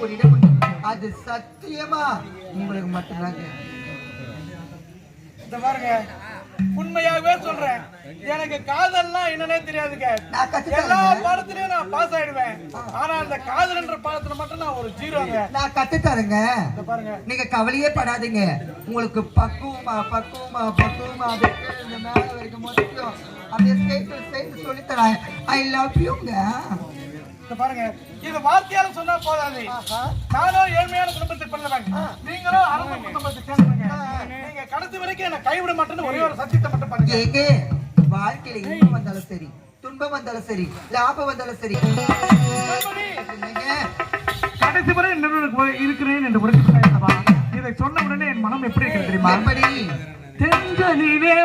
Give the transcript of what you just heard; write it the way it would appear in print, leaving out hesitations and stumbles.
ஒரு இடம் உண்டு. அது சத்தியமா உங்களுக்கு மட்டும்தாங்க. இந்த பாருங்க, உண்மையாகவே சொல்றேன், எனக்கு காதல்னா என்னன்னே தெரியாதுங்க. எல்லா பாடத்திலயும் நான் பாஸ் ஆயிடுவேன். ஆனா அந்த காதல்ன்ற பாடத்துல மட்டும் நான் ஒரு ஜீரோங்க. நான் கத்துத்தரேங்க. பாருங்க, நீங்க கவலையே படாதீங்க. உங்களுக்கு பக்குவமா இந்த மேல வரைக்கும் மொத்தம் அப்படியே சேர்த்து சொல்லித்தரேன். ஐ லவ் யூங்க. பாருங்க, இது வார்த்தையால சொன்னா போதாது. நானும் ஏழ்மையான குடும்பத்தை பிறந்தவங்க, நீங்களும் அரச குடும்பத்தை சேர்ந்தவங்க. நீங்க கடைசி வரைக்கும் என்ன கைவிட மாட்டேன்னு ஒரே ஒரு சத்தியத்தை மட்டும் பண்ணுங்க. வாழ்க்கையில இன்பம் வந்தாலும் சரி, துன்பம் வந்தாலும் சரி, லாபம் வந்தாலும் சரி, கடைசி வரை இருக்கிறேன் என்று உறுதி. இதை சொன்ன உடனே என் மனம் எப்படி இருக்கு தெரியுமா? தென்றலிலே